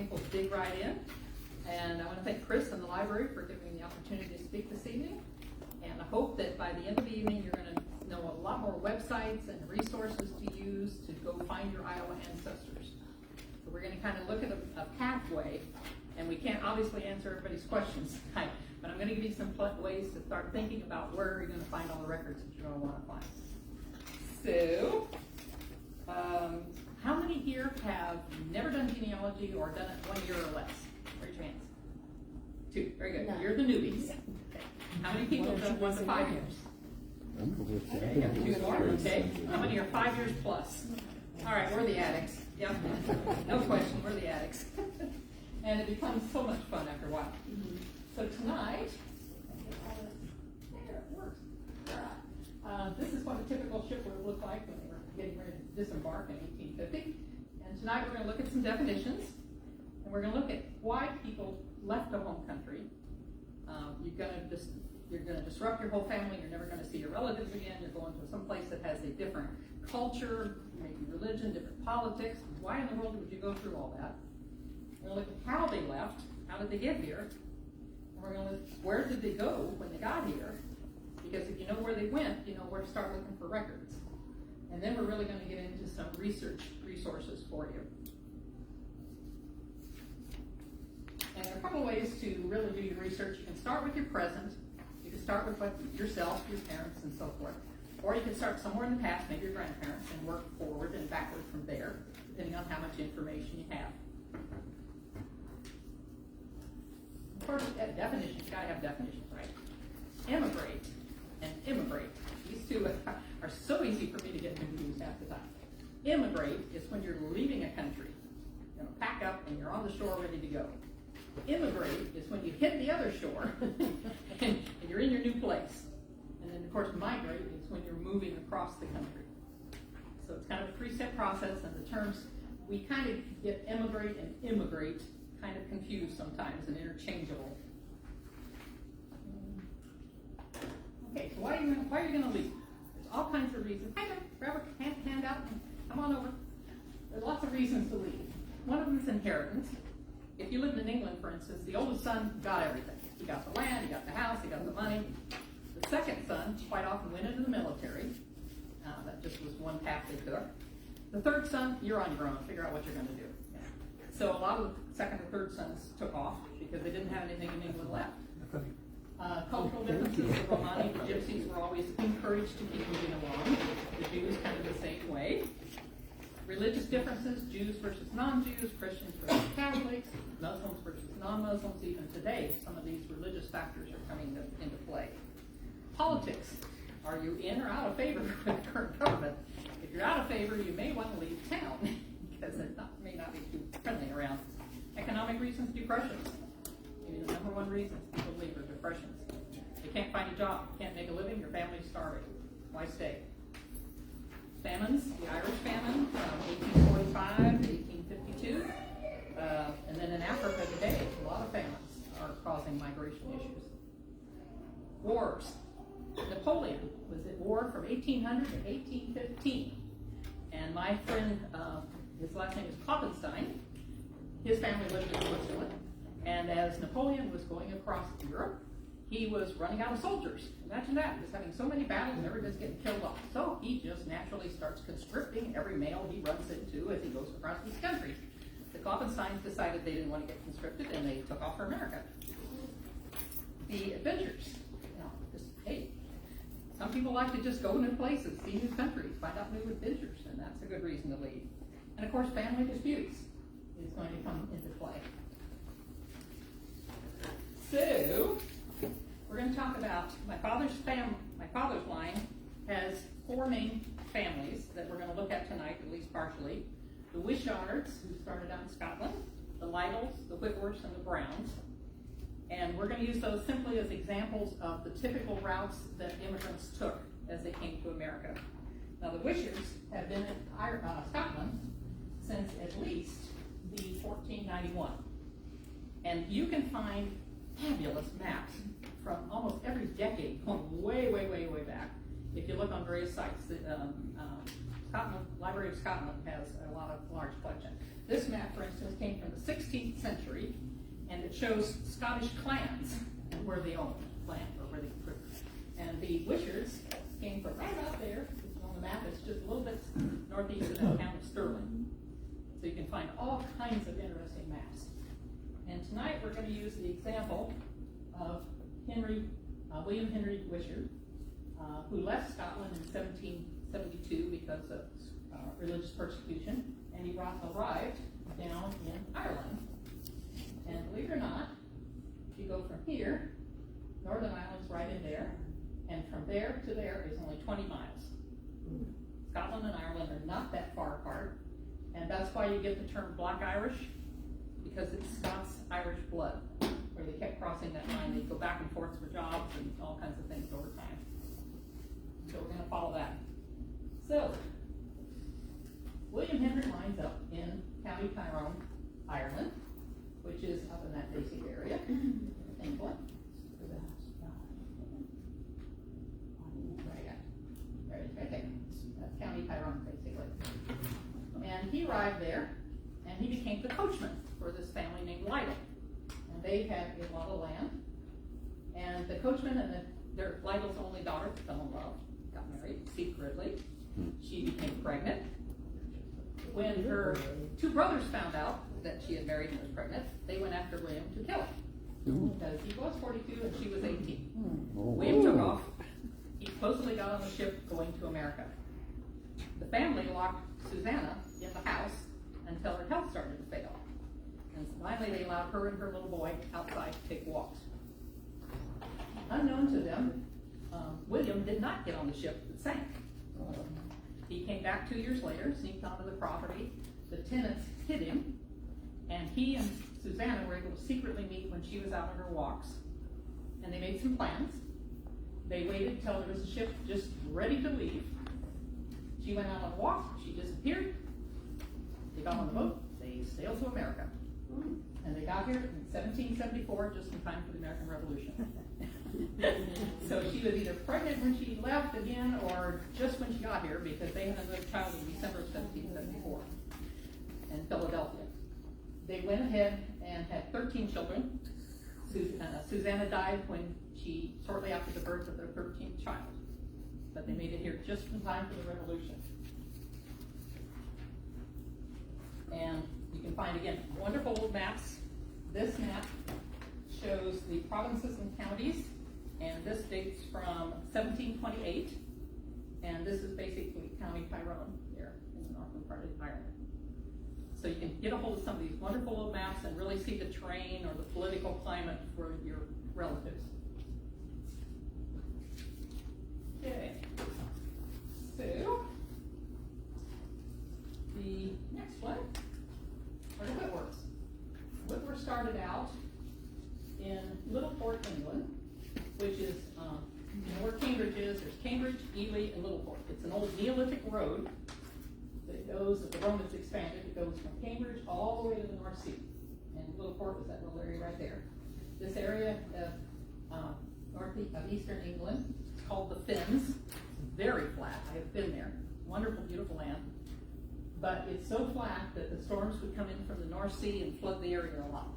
think we'll dig right in. And I want to thank Chris and the library for giving me the opportunity to speak this evening. And I hope that by the end of the evening, you're going to know a lot more websites and resources to use to go find your Iowa ancestors. So we're going to kind of look at a pathway, and we can't obviously answer everybody's questions tonight, but I'm going to give you some ways to start thinking about where you're going to find all the records that you're going to want to find. So, how many here have never done genealogy or done it 1 year or less? Raise your hands. 2, very good. None. You're the newbies. Okay. How many people have done 1 to 5 years? Okay, you got 2 more, okay. How many are 5 years plus? All right, we're the addicts. Yep, no question, we're the addicts. And it becomes so much fun after a while. So tonight, there, it works. This is what a typical ship would look like when they were getting ready to disembark in 1850. And tonight we're going to look at some definitions, and we're going to look at why people left the home country. You're going to disrupt your whole family. You're never going to see your relatives again. You're going to some place that has a different culture, maybe religion, different politics. Why in the world would you go through all that? We're going to look at how they left. How did they get here? And we're going to look at where did they go when they got here? Because if you know where they went, you know where to start looking for records. And then we're really going to get into some research resources for you. And there are a couple of ways to really do your research. You can start with your present. You can start with yourself, your parents, and so forth. Or you can start somewhere in the past, maybe your grandparents, and work forward and backward from there, depending on how much information you have. Of course, definitions, you gotta have definitions, right? Emigrate and immigrate. These two are so easy for me to get confused half the time. Immigrate is when you're leaving a country. You know, pack up and you're on the shore ready to go. Immigrate is when you hit the other shore and you're in your new place. And then, of course, migrate is when you're moving across the country. So it's kind of a 3-step process, and the terms, we kind of get emigrate and immigrate kind of confused sometimes and interchangeable. Okay, so why are you going to leave? There's all kinds of reasons. Hi there, grab a hand out and come on over. There's lots of reasons to leave. One of them is inheritance. If you lived in England, for instance, the oldest son got everything. He got the land, he got the house, he got the money. The second son quite often went into the military. That just was one path they took. The third son, you're on your own. Figure out what you're going to do. Yeah. So a lot of the second or third sons took off because they didn't have anything in England left. Cultural differences, the Romani, the Gypsies were always encouraged to keep moving along. The Jews kind of the same way. Religious differences, Jews versus non-Jews, Christians versus Catholics, Muslims versus non-Muslims. Even today, some of these religious factors are coming into play. Politics. Are you in or out of favor with the current government? If you're out of favor, you may want to leave town because it may not be too friendly around. Economic reasons, depressions. Maybe the number one reason people leave are depressions. You can't find a job, you can't make a living, your family's starving. Why stay? Famines, the Irish famine from 1845 to 1852. And then in Africa today, a lot of famines are causing migration issues. Wars. Napoleon was at war from 1800 to 1815. And my friend, his last name is Kloppenstein, his family lived in Switzerland. And as Napoleon was going across Europe, he was running out of soldiers. Imagine that. He was having so many battles and everybody's getting killed off. So he just naturally starts conscripting every male he runs into as he goes across these countries. The Kloppensteins decided they didn't want to get conscripted and they took off for America. The adventures. Hey, some people like to just go new places, see new countries, find out new adventures, and that's a good reason to leave. And of course, family disputes is going to come into play. So, we're going to talk about my father's line has 4 main families that we're going to look at tonight, at least partially. The Wishards, who started out in Scotland, the Lytles, the Whitworths, and the Browns. And we're going to use those simply as examples of the typical routes that immigrants took as they came to America. Now, the Wishards have been in Scotland since at least the 1491. And you can find fabulous maps from almost every decade, going way, way, way, way back. If you look on various sites, the Library of Scotland has a large collection. This map, for instance, came from the 16th century, and it shows Scottish clans and where they owned land, or where they grew. And the Wishards came from right out there. On the map, it's just a little bit northeast of the town of Stirling. So you can find all kinds of interesting maps. And tonight we're going to use the example of William Henry Wishart, who left Scotland in 1772 because of religious persecution, and he arrived down in Ireland. And believe it or not, if you go from here, Northern Ireland's right in there, and from there to there is only 20 miles. Scotland and Ireland are not that far apart, and that's why you get the term Black Irish, because it's Scots-Irish blood, where they kept crossing that line. They'd go back and forth for jobs and all kinds of things over time. So we're going to follow that. So, William Henry lines up in County Tyrone, Ireland, which is up in that basic area, England. Right there. That's County Tyrone, basically. And he arrived there, and he became the coachman for this family named Lytle. And they had a lot of land. And the coachman and their Lytle's only daughter fell in love, got married secretly. She became pregnant. When her two brothers found out that she had married and was pregnant, they went after William to kill him. Because he was 42 and she was 18. William took off. He supposedly got on the ship going to America. The family locked Susanna in the house until her health started to fail. And finally they allowed her and her little boy outside to take walks. Unknown to them, William did not get on the ship that sank. He came back 2 years later, sneaked onto the property. The tenants hid him, and he and Susanna were able to secretly meet when she was out on her walks. And they made some plans. They waited until there was a ship just ready to leave. She went out on a walk, she disappeared. They got on the boat, they sailed to America. And they got here in 1774, just in time for the American Revolution. So she was either pregnant when she left again, or just when she got here, because they had another child in December of 1774 in Philadelphia. They went ahead and had 13 children. Susanna died shortly after the birth of their 13th child. But they made it here just in time for the Revolution. And you can find, again, wonderful old maps. This map shows the provinces and counties, and this dates from 1728. And this is basically County Tyrone here in the northern part of Ireland. So you can get a hold of some of these wonderful old maps and really see the terrain or the political climate for your relatives. Okay, so the next one are the Whitworths. Whitworth started out in Littleport, England, which is where Cambridge is. There's Cambridge, Ely, and Littleport. It's an old Neolithic road that goes, as the Romans expanded, it goes from Cambridge all the way to the North Sea. And Littleport was that little area right there. This area of eastern England, it's called the Fens. It's very flat. I have been there. Wonderful, beautiful land. But it's so flat that the storms would come in from the North Sea and flood the area a lot.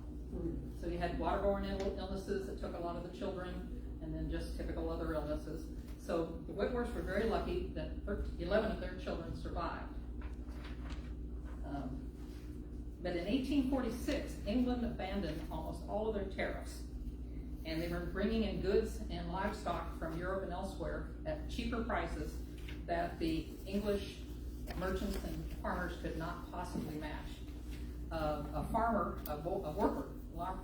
So you had waterborne illnesses that took a lot of the children, and then just typical other illnesses. So the Whitworths were very lucky that 11 of their children survived. But in 1846, England abandoned almost all of their tariffs. And they were bringing in goods and livestock from Europe and elsewhere at cheaper prices that the English merchants and farmers could not possibly match. A farmer, a worker,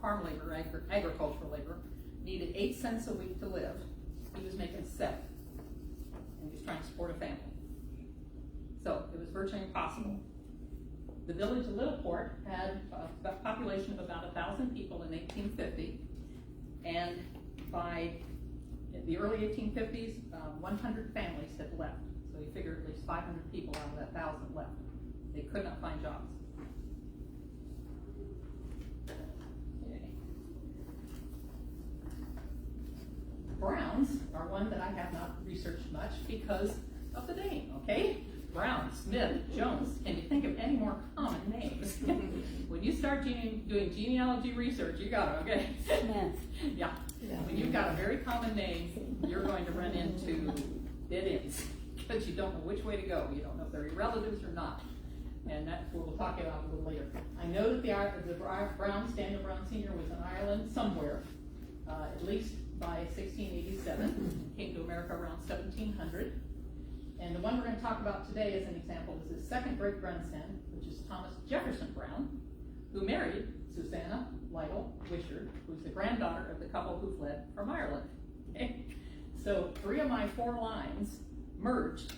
farm labor, agricultural labor, needed 8 cents a week to live. He was making 7, and he was trying to support a family. So it was virtually impossible. The village of Littleport had a population of about 1,000 people in 1850, and by the early 1850s, 100 families had left. So you figure at least 500 people out of that 1,000 left. They could not find jobs. Okay. Browns are one that I have not researched much because of the name, okay? Brown, Smith, Jones. Can you think of any more common names? start doing genealogy research, you got it, okay? Yeah. When you've got a very common name, you're going to run into dead ends because you don't know which way to go. You don't know if they're your relatives or not. And that's what we'll talk about a little later. I know that the Browns, Daniel Brown Sr. was in Ireland somewhere, at least by 1687, came to America around 1700. And the one we're going to talk about today as an example is his second great-grandson, which is Thomas Jefferson Brown, who married Susanna Lytle Wishart, who's the granddaughter of the couple who fled from Ireland. Okay? So 3 of my 4 lines merged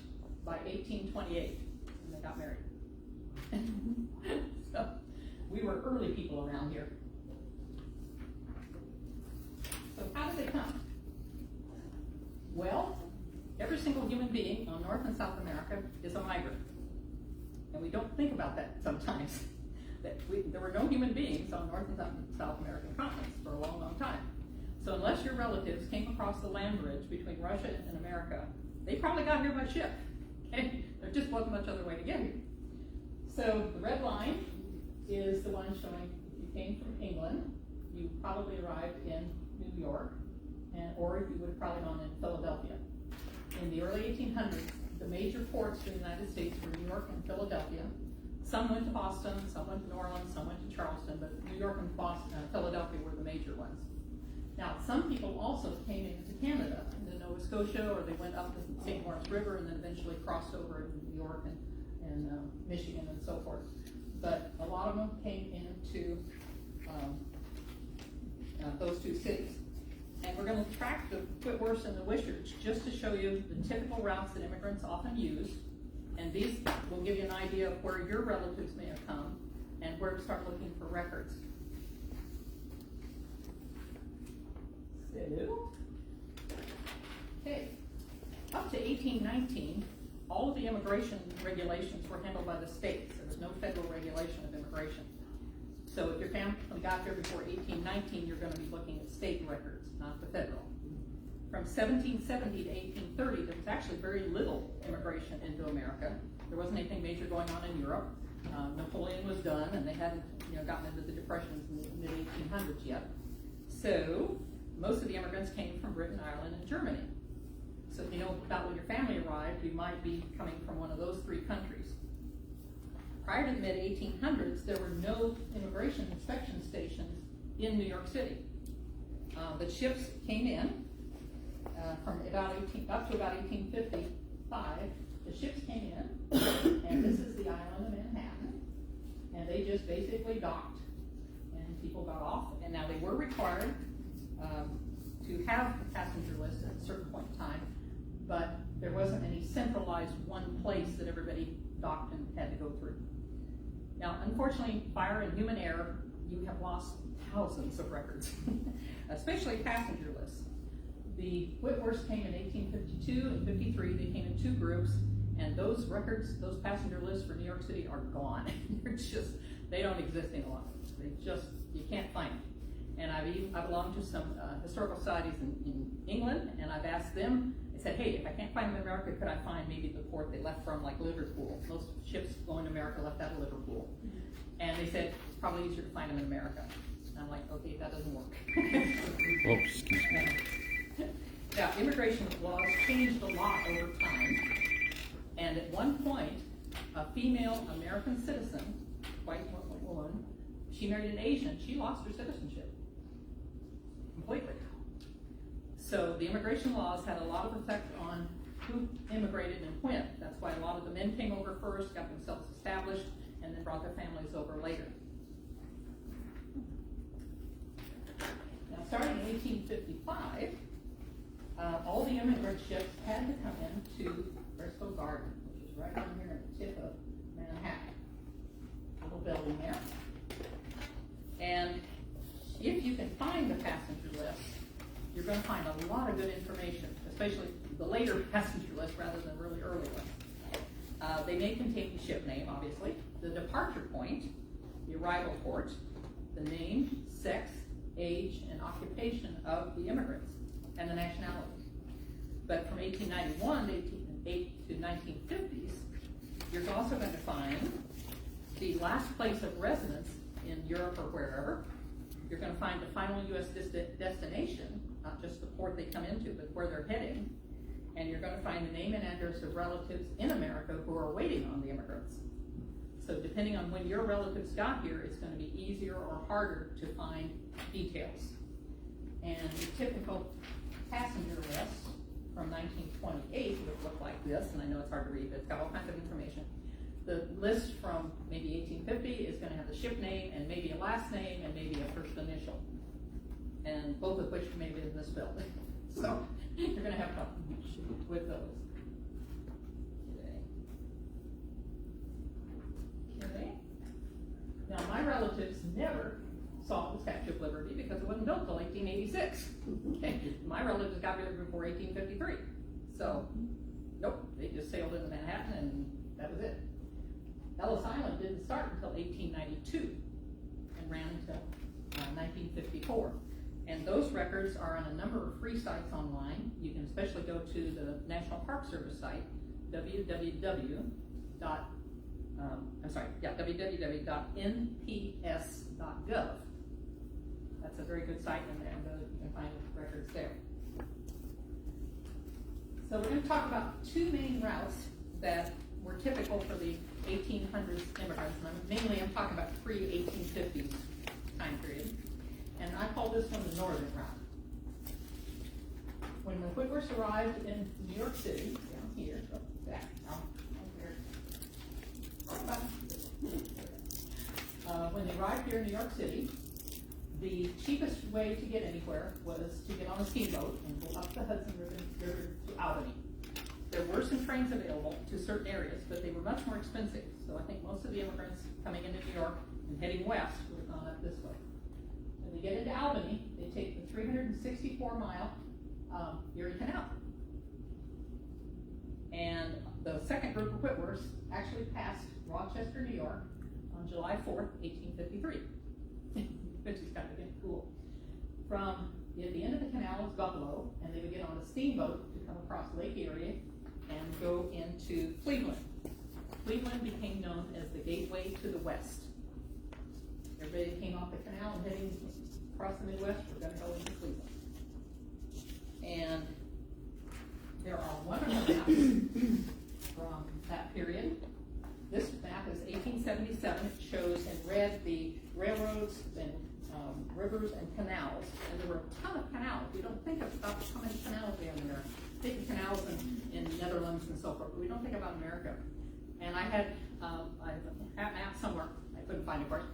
by 1828, and they got married. So we were early people around here. So how did they come? Well, every single human being on North and South America is a migrant. And we don't think about that sometimes. There were no human beings on North and South American continents for a long, long time. So unless your relatives came across the land bridge between Russia and America, they probably got here by ship. Okay? There just wasn't much other way to get here. So the red line is the one showing if you came from England, you probably arrived in New York, or you would have probably gone in Philadelphia. In the early 1800s, the major ports in the United States were New York and Philadelphia. Some went to Boston, some went to New Orleans, some went to Charleston, but New York and Philadelphia were the major ones. Now, some people also came into Canada, into Nova Scotia, or they went up the St. Lawrence River and then eventually crossed over into New York and Michigan and so forth. But a lot of them came into those 2 cities. And we're going to track the Whitworths and the Wisharts just to show you the typical routes that immigrants often use. And these will give you an idea of where your relatives may have come and where to start looking for records. So, okay, up to 1819, all of the immigration regulations were handled by the states. There was no federal regulation of immigration. So if your family got here before 1819, you're going to be looking at state records, not the federal. From 1770 to 1830, there was actually very little immigration into America. There wasn't anything major going on in Europe. Napoleon was done, and they hadn't gotten into the depressions in the mid-1800s yet. So most of the immigrants came from Britain, Ireland, and Germany. So if you know about when your family arrived, you might be coming from one of those 3 countries. Prior to the mid-1800s, there were no immigration inspection stations in New York City. The ships came in from up to about 1855. The ships came in, and this is the island of Manhattan, and they just basically docked, and people got off. And now they were required to have a passenger list at a certain point in time, but there wasn't any centralized one place that everybody docked and had to go through. Now, unfortunately, fire and human error, you have lost thousands of records, especially passenger lists. The Whitworths came in 1852 and 53. They came in 2 groups, and those records, those passenger lists for New York City are gone. They don't exist any longer. You can't find them. And I belong to some historical societies in England, and I've asked them, I said, hey, if I can't find them in America, could I find maybe the port they left from, like Liverpool? Most ships going to America left out of Liverpool. And they said, it's probably easier to find them in America. And I'm like, okay, that doesn't work. Oh, excuse me. Now, immigration laws changed a lot over time. And at one point, a female American citizen, white woman, she married an Asian, she lost her citizenship completely. So the immigration laws had a lot of effect on who immigrated and when. That's why a lot of the men came over first, got themselves established, and then brought their families over later. Now, starting in 1855, all the immigrant ships had to come into Bristol Garden, which is right down here at the tip of Manhattan. Little building there. And if you can find the passenger list, you're going to find a lot of good information, especially the later passenger list rather than really early ones. They may contain the ship name, obviously, the departure point, the arrival port, the name, sex, age, and occupation of the immigrants, and the nationality. But from 1891 to 1950s, you're also going to find the last place of residence in Europe or wherever. You're going to find the final U.S. destination, not just the port they come into, but where they're heading. And you're going to find the name and address of relatives in America who are waiting on the immigrants. So depending on when your relatives got here, it's going to be easier or harder to find details. And the typical passenger list from 1928 would look like this, and I know it's hard to read, but it's got all kinds of information. The list from maybe 1850 is going to have the ship name and maybe a last name and maybe a first initial, and both of which may be in this building. So you're going to have trouble with those. Okay. Now my relatives never saw the Statue of Liberty because it wasn't built until 1886. Okay. My relatives got here before 1853. So, nope, they just sailed into Manhattan and that was it. Ellis Island didn't start until 1892 and ran until 1954. And those records are on a number of free sites online. You can especially go to the National Park Service site, www.nps.gov. That's a very good site, and you can find records there. So we're going to talk about two main routes that were typical for the 1800s immigrants. And mainly I'm talking about pre-1850s time period. And I call this one the northern route. When the Whitworths arrived in New York City, down here, go back, when they arrived here in New York City, the cheapest way to get anywhere was to get on a steamboat and go up the Hudson River to Albany. There were some trains available to certain areas, but they were much more expensive. So I think most of the immigrants coming into New York and heading west would have gone up this way. When they get into Albany, they take the 364-mile Erie Canal. And the second group of Whitworths actually passed Rochester, New York on July 4th, 1853, which is kind of cool. From at the end of the canal is Buffalo, and they would get on a steamboat to come across Lake Erie and go into Cleveland. Cleveland became known as the gateway to the West. Everybody that came off the canal and heading across the Midwest were going to go into Cleveland. And there are wonderful maps from that period. This map is 1877. It shows in red the railroads and rivers and canals. And there were a ton of canals. We don't think about how many canals we have in there. Big canals in the Netherlands and so forth, but we don't think about America. And I had a map somewhere. I couldn't find it, of course.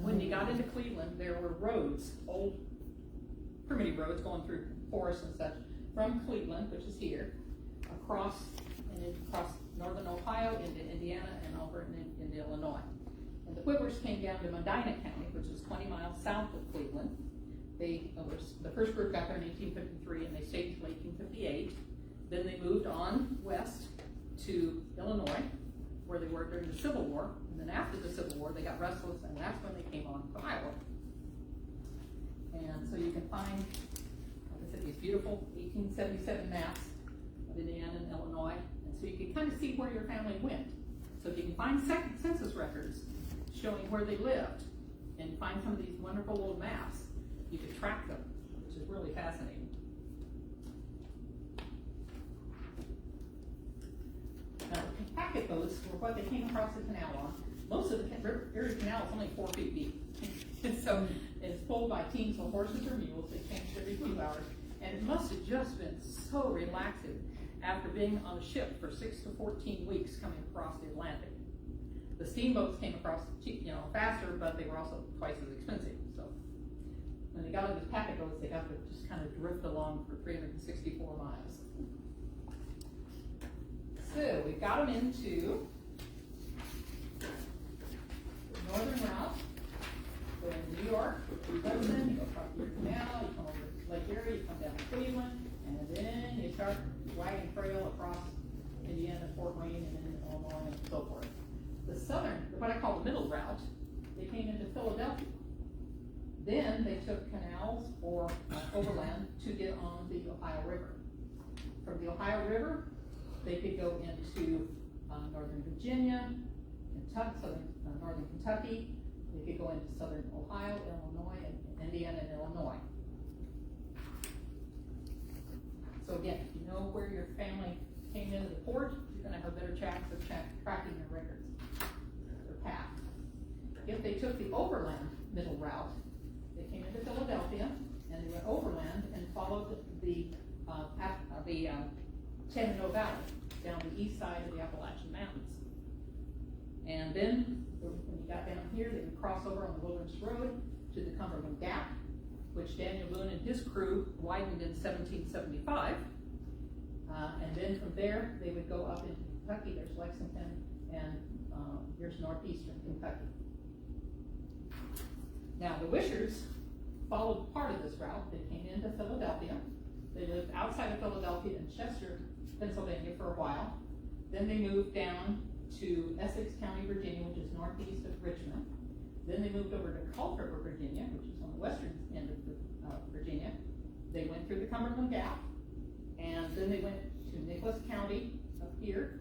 When you got into Cleveland, there were roads, old primitive roads going through forests and such, from Cleveland, which is here, across northern Ohio into Indiana and over into Illinois. And the Whitworths came down to Medina County, which is 20 miles south of Cleveland. The first group got there in 1853 and they stayed until 1858. Then they moved on west to Illinois, where they were during the Civil War. And then after the Civil War, they got restless, and that's when they came on to Iowa. And so you can find, like I said, these beautiful 1877 maps of Indiana and Illinois. And so you can kind of see where your family went. So if you can find census records showing where they lived, and find some of these wonderful old maps, you can track them, which is really fascinating. Now, the packet boats were what they came across the canal on. Most of the Erie Canal is only 4 feet deep. And so it's pulled by teams of horses or mules. They changed every few hours. And it must have just been so relaxing after being on a ship for 6 to 14 weeks coming across the Atlantic. The steamboats came across faster, but they were also twice as expensive. So when they got on these packet boats, they got to just kind of drift along for 364 miles. So we got them into the northern route. Go into New York, through Devlin, you go across the canal, you come over to Lake Erie, you come down to Cleveland, and then you start wagon trail across Indiana, Fort Wayne, and then Illinois, and so forth. The southern, what I call the middle route, they came into Philadelphia. Then they took canals or overland to get on the Ohio River. From the Ohio River, they could go into northern Virginia, Kentucky, northern Kentucky, They could go into southern Ohio, Illinois, and Indiana and Illinois. So again, if you know where your family came into the port, you're gonna have a better chance of tracking their records, their path. If they took the overland middle route, they came into Philadelphia, and they went overland and followed the Shenandoah Valley down the east side of the Appalachian Mountains. And then, when you got down here, they would cross over on the Wilderness Road to the Cumberland Gap, which Daniel Boone and his crew widened in 1775. And then from there, they would go up into Kentucky. There's Lexington, and here's northeastern Kentucky. Now, the Wishers followed part of this route. They came into Philadelphia. They lived outside of Philadelphia in Chester, Pennsylvania for a while. Then they moved down to Essex County, Virginia, which is northeast of Richmond. Then they moved over to Culp River, Virginia, which is on the western end of Virginia. They went through the Cumberland Gap, and then they went to Nicholas County up here,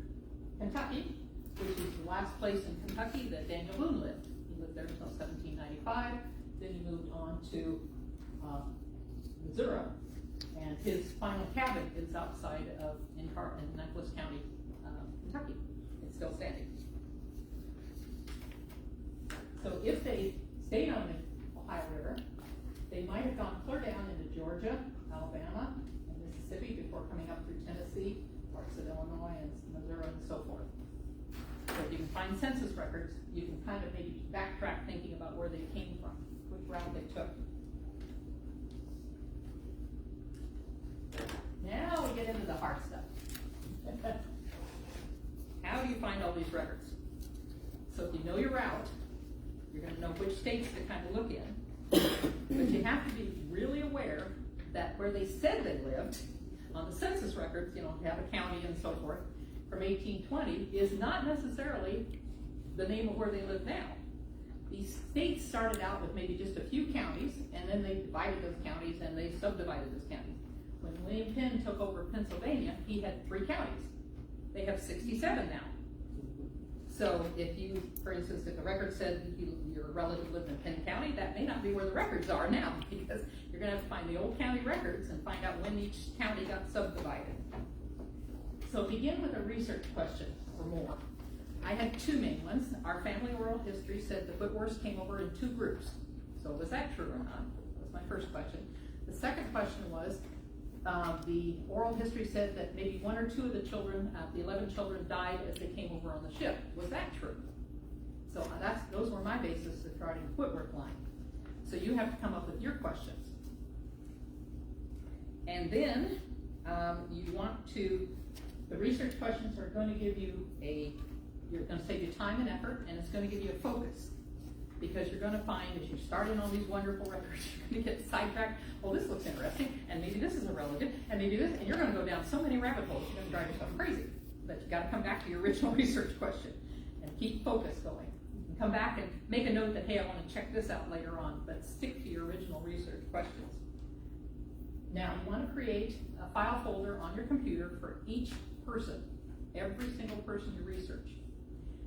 Kentucky, which is the last place in Kentucky that Daniel Boone lived. He lived there until 1795. Then he moved on to Missouri, and his final cabin is outside of in Nicholas County, Kentucky. It's still standing. So if they stayed on the Ohio River, they might have gone clear down into Georgia, Alabama, and Mississippi before coming up through Tennessee, parts of Illinois and Missouri and so forth. So if you can find census records, you can kind of maybe backtrack thinking about where they came from, which route they took. Now we get into the hard stuff. How do you find all these records? So if you know your route, you're going to know which states to kind of look in. But you have to be really aware that where they said they lived on the census records, you know, you have a county and so forth, from 1820 is not necessarily the name of where they live now. These states started out with maybe just a few counties, and then they divided those counties and they subdivided those counties. When William Penn took over Pennsylvania, he had 3 counties. They have 67 now. So if you, for instance, if the record said your relative lived in Penn County, that may not be where the records are now, because you're going to have to find the old county records and find out when each county got subdivided. So begin with a research question or more. I had 2 main ones. Our family oral history said the Whitworths came over in 2 groups. So was that true or not? That was my first question. The second question was, the oral history said that maybe 1 or 2 of the children, the 11 children, died as they came over on the ship. Was that true? So those were my basis of starting the Whitworth line. So you have to come up with your questions. And then you want to, the research questions are going to give you you're going to save you time and effort, and it's going to give you a focus. Because you're going to find, as you start in all these wonderful records, you're going to get sidetracked. Well, this looks interesting, and maybe this is a relative, and maybe this, and you're going to go down so many rabbit holes, you're going to drive yourself crazy. But you got to come back to your original research question and keep focus going. You can come back and make a note that, hey, I want to check this out later on, but stick to your original research questions. Now, you want to create a file folder on your computer for each person, every single person you research.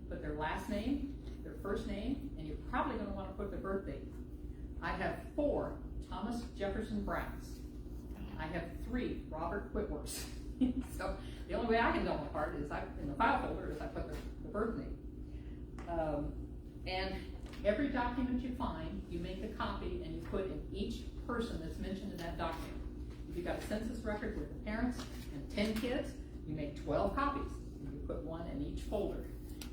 Put their last name, their first name, and you're probably going to want to put their birth date. I have 4 Thomas Jefferson Browns. I have 3 Robert Whitworths. So the only way I can know them apart is in the file folder is I put the birth name. And every document you find, you make a copy and you put in each person that's mentioned in that document. If you've got a census record with the parents and 10 kids, you make 12 copies. And you put 1 in each folder.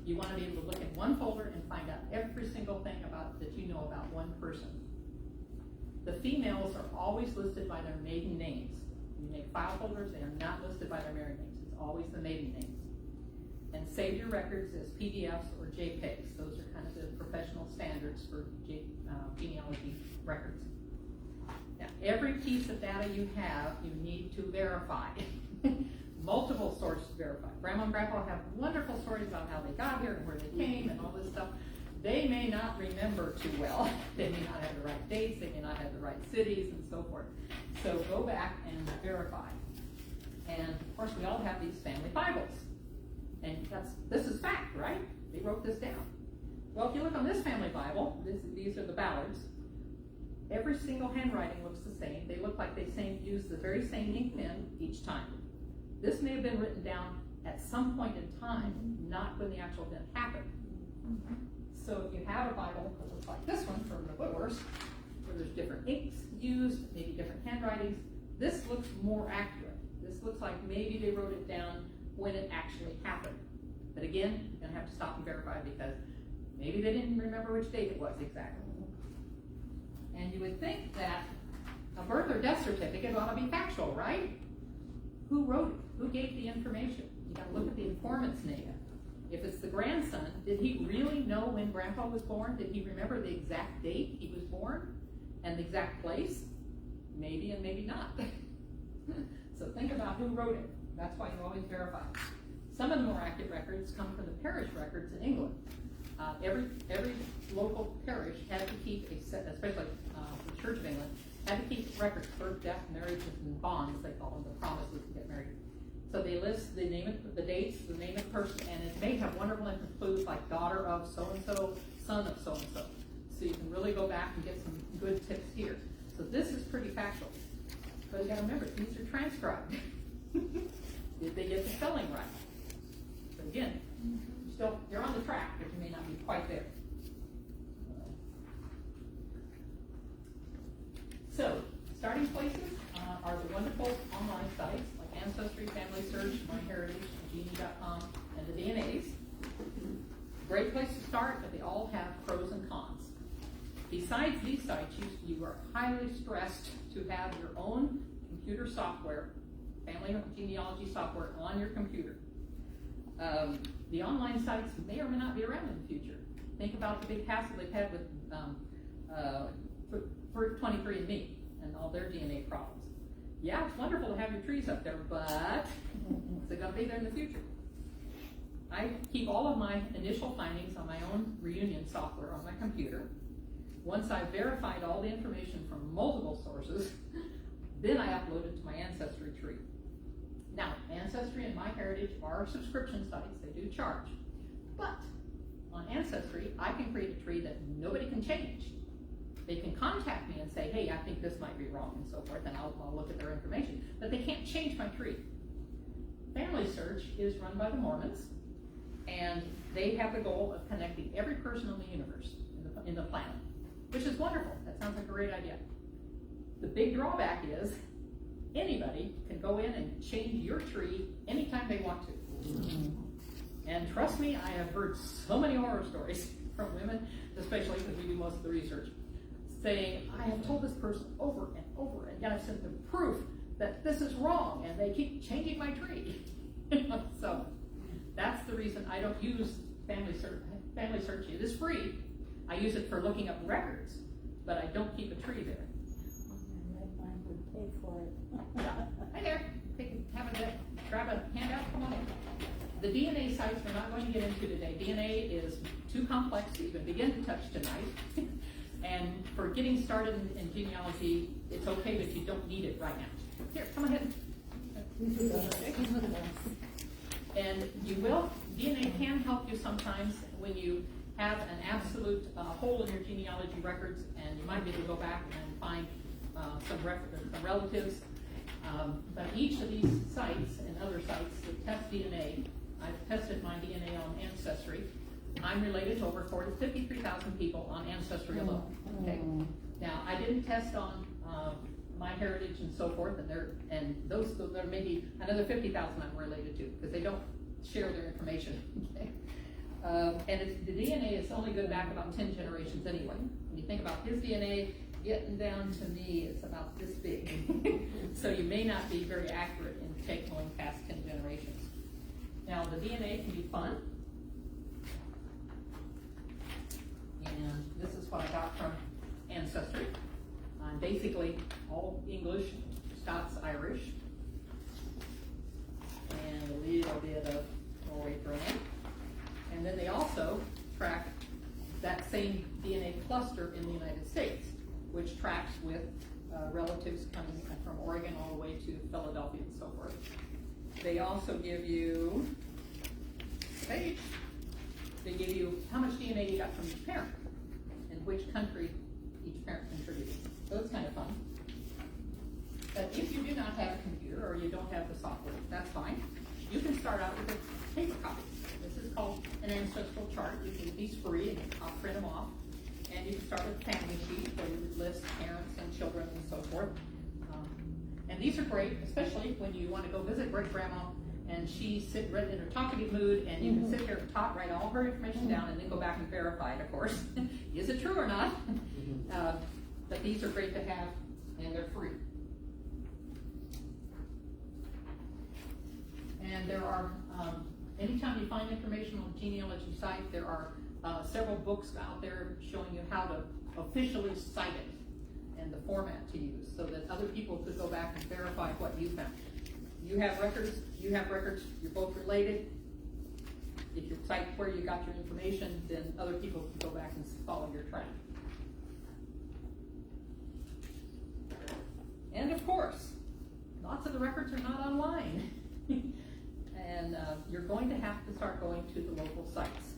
You want to be able to look in one folder and find out every single thing that you know about one person. The females are always listed by their maiden names. When you make file folders, they are not listed by their married names. It's always the maiden names. And save your records as PDFs or JPEGs. Those are kind of the professional standards for genealogy records. Now, every piece of data you have, you need to verify. Multiple sources to verify. Grandma and Grandpa have wonderful stories about how they got here and where they came and all this stuff. They may not remember too well. They may not have the right dates. They may not have the right cities and so forth. So go back and verify. And of course, we all have these family Bibles. And this is fact, right? They wrote this down. Well, if you look on this family Bible, these are the Ballards. Every single handwriting looks the same. They look like they use the very same ink pen each time. This may have been written down at some point in time, not when the actual event happened. So if you have a Bible that looks like this one from the Whitworths, where there's different inks used, maybe different handwritings, this looks more accurate. This looks like maybe they wrote it down when it actually happened. But again, you're gonna have to stop and verify because maybe they didn't remember which date it was exactly. And you would think that a birth or death certificate ought to be factual, right? Who wrote it? Who gave the information? You gotta look at the informant's name. If it's the grandson, did he really know when Grandpa was born? Did he remember the exact date he was born and the exact place? Maybe and maybe not. So think about who wrote it. That's why you always verify. Some of the more accurate records come from the parish records in England. Every local parish had to keep a set, especially the Church of England, had to keep records, birth, death, marriages, and bonds, they call them, the promises to get married. So they list the name of the dates, the name of the person, and it may have wonderful clues like daughter of so-and-so, son of so-and-so. So you can really go back and get some good tips here. So this is pretty factual. But you gotta remember, these are transcribed. Did they get the spelling right? But again, you're on the track, but you may not be quite there. So, starting places are the wonderful online sites like Ancestry, Family Search, MyHeritage, Genie.com, and the DNAs. Great place to start, but they all have pros and cons. Besides these sites, you are highly stressed to have your own computer software, family genealogy software on your computer. The online sites may or may not be around in the future. Think about the big hassle they've had with for 23andMe and all their DNA problems. Yeah, it's wonderful to have your trees up there, but is it going to be there in the future? I keep all of my initial findings on my own reunion software on my computer. Once I've verified all the information from multiple sources, then I upload it to my Ancestry tree. Now, Ancestry and MyHeritage are subscription sites. They do charge. But on Ancestry, I can create a tree that nobody can change. They can contact me and say, hey, I think this might be wrong, and so forth, and I'll look at their information. But they can't change my tree. Family Search is run by the Mormons, and they have the goal of connecting every person in the universe, in the planet, which is wonderful. That sounds like a great idea. The big drawback is anybody can go in and change your tree anytime they want to. And trust me, I have heard so many horror stories from women, especially because we do most of the research, saying, I have told this person over and over, and I've sent them proof that this is wrong, and they keep changing my tree. So that's the reason I don't use Family Search. It is free. I use it for looking up records, but I don't keep a tree there. I would pay for it. Yeah. Hi there. Grab a handout. Come on in. The DNA sites we're not going to get into today. DNA is too complex to even begin to touch tonight. And for getting started in genealogy, it's okay, but you don't need it right now. Here, come ahead. And you will. DNA can help you sometimes when you have an absolute hole in your genealogy records, and you might be able to go back and find some relatives. But each of these sites and other sites that test DNA, I've tested my DNA on Ancestry. I'm related to over 53,000 people on Ancestry alone. Okay. Now I didn't test on MyHeritage and so forth, and there may be another 50,000 I'm related to because they don't share their information. Okay. And the DNA is only good back about 10 generations anyway. When you think about his DNA getting down to me, it's about this big. So you may not be very accurate in going past 10 generations. Now the DNA can be fun. And this is what I got from Ancestry. I'm basically all English, Scots, Irish, and a little bit of Norwegian. And then they also track that same DNA cluster in the United States, which tracks with relatives coming from Oregon all the way to Philadelphia and so forth. They also give you page. They give you how much DNA you got from each parent and which country each parent contributed. So it's kind of fun. But if you do not have a computer or you don't have the software, that's fine. You can start out with a paper copy. This is called an ancestral chart. You can get these free and I'll print them off. And you can start with a family sheet where you would list parents and children and so forth. And these are great, especially when you want to go visit great grandma and she's sitting right in her talkative mood, and you can sit there and talk, write all her information down, and then go back and verify it, of course. Is it true or not? But these are great to have, and they're free. And there are, anytime you find information on the genealogy site, there are several books out there showing you how to officially cite it and the format to use so that other people could go back and verify what you found. You have records, you're both related. If you cite where you got your information, then other people can go back and follow your track. And of course, lots of the records are not online. And you're going to have to start going to the local sites.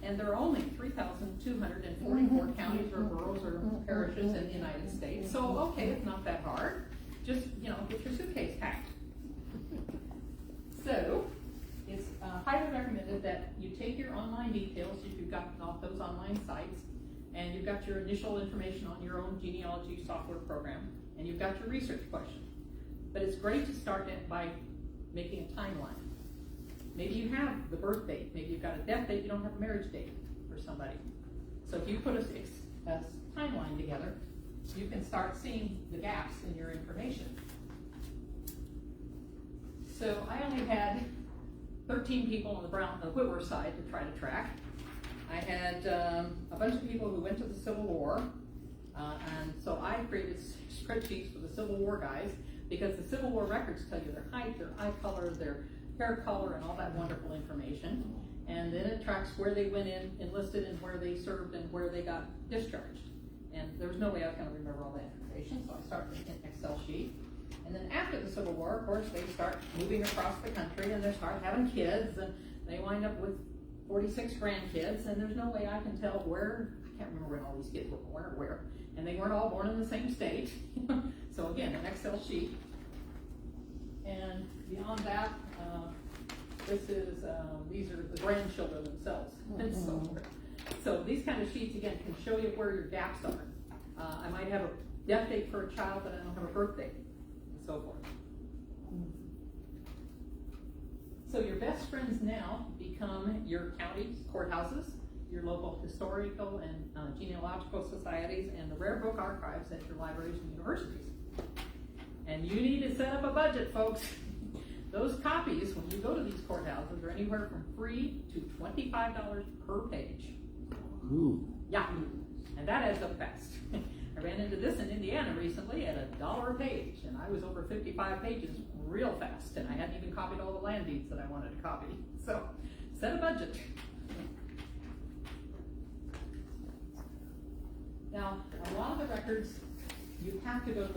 And there are only 3,244 counties or boroughs or parishes in the United States. So, okay, it's not that hard. Just, get your suitcase packed. So, it's highly recommended that you take your online details if you've gotten off those online sites, and you've got your initial information on your own genealogy software program, and you've got your research question. But it's great to start it by making a timeline. Maybe you have the birth date, maybe you've got a death date, you don't have a marriage date for somebody. So if you put a timeline together, you can start seeing the gaps in your information. So I only had 13 people on the Whitworth side to try to track. I had a bunch of people who went to the Civil War, and so I created spreadsheets for the Civil War guys, because the Civil War records tell you their height, their eye color, their hair color, and all that wonderful information. And then it tracks where they went in, enlisted, and where they served, and where they got discharged. And there was no way I was going to remember all that information, so I started with an Excel sheet. And then after the Civil War, of course, they start moving across the country, and they start having kids, and they wind up with 46 grandkids, and there's no way I can tell where, I can't remember when all these kids were born or where, and they weren't all born in the same state. So again, an Excel sheet. And beyond that, these are the grandchildren themselves, and so forth. So these kind of sheets, again, can show you where your gaps are. I might have a death date for a child, but I don't have a birth date, and so forth. So your best friends now become your county courthouses, your local historical and genealogical societies, and the rare book archives at your libraries and universities. And you need to set up a budget, folks. Those copies, when you go to these courthouses, are anywhere from free to $25 per page. Ooh. Yeah, and that adds up fast. I ran into this in Indiana recently at $1 a page, and I was over 55 pages real fast, and I hadn't even copied all the land deeds that I wanted to copy. So, set a budget. Now, a lot of the records, you have to go to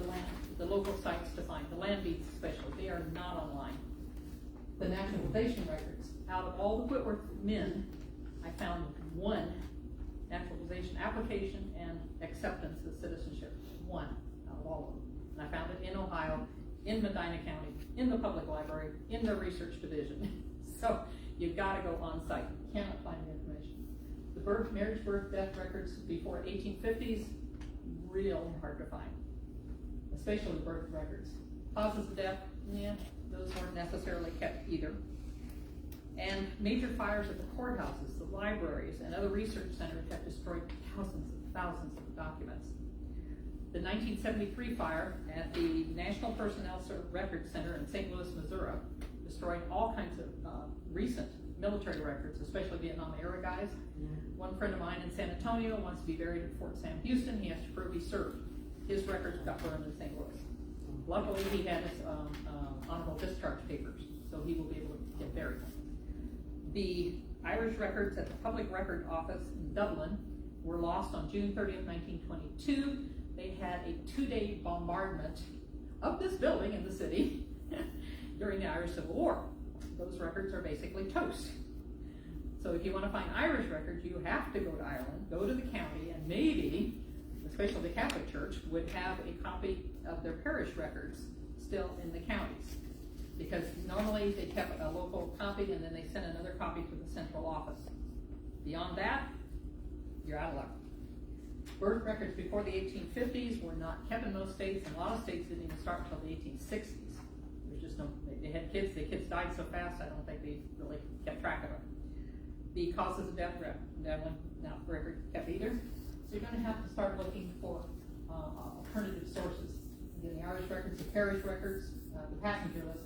the local sites to find, the land deeds especially. They are not online. The naturalization records, out of all the Whitworth men, I found one naturalization application and acceptance of citizenship. One out of all of them. And I found it in Ohio, in Medina County, in the public library, in the research division. So you've got to go on site. You cannot find the information. The marriage, birth, death records before 1850s, real hard to find, especially birth records. Causes of death, those weren't necessarily kept either. And major fires at the courthouses, the libraries, and other research centers have destroyed thousands of documents. The 1973 fire at the National Personnel Records Center in St. Louis, Missouri, destroyed all kinds of recent military records, especially Vietnam-era guys. One friend of mine in San Antonio wants to be buried at Fort Sam Houston. He has to prove he served. His records got burned in St. Louis. Luckily, he had his honorable discharge papers, so he will be able to get buried. The Irish records at the Public Record Office in Devlin were lost on June 30th, 1922. They had a 2-day bombardment of this building in the city during the Irish Civil War. Those records are basically toast. So if you want to find Irish records, you have to go to Ireland, go to the county, and maybe, especially the Catholic Church, would have a copy of their parish records still in the counties. Because normally they kept a local copy and then they sent another copy to the central office. Beyond that, you're out of luck. Birth records before the 1850s were not kept in most states, and a lot of states didn't even start until the 1860s. There's just no, they had kids, the kids died so fast, I don't think they really kept track of them. The causes of death, Devlin, not record kept either. So you're going to have to start looking for alternative sources. Again, the Irish records, the parish records, the passenger list,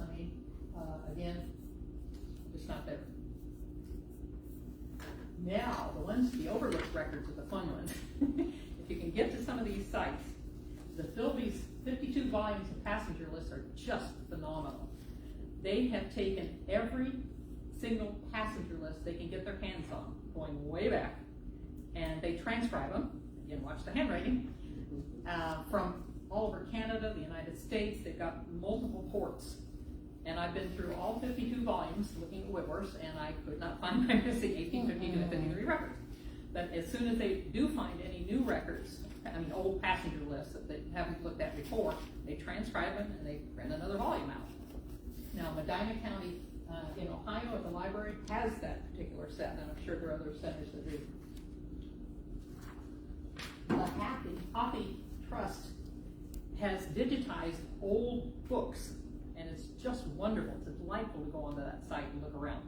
again, just not there. Now, the overlooked records are the fun ones. If you can get to some of these sites, the Philby's 52 volumes of passenger lists are just phenomenal. They have taken every single passenger list they can get their hands on, going way back, and they transcribe them, again, watch the handwriting, from all over Canada, the United States. They've got multiple ports. And I've been through all 52 volumes looking at Whitworth's, and I could not find my missing 1850 to 53 records. But as soon as they do find any new records, old passenger lists that they haven't looked at before, they transcribe them and they print another volume out. Now, Medina County in Ohio at the library has that particular set, and I'm sure there are other centers that do. The Happy Trust has digitized old books, and it's just wonderful. It's delightful to go onto that site and look around.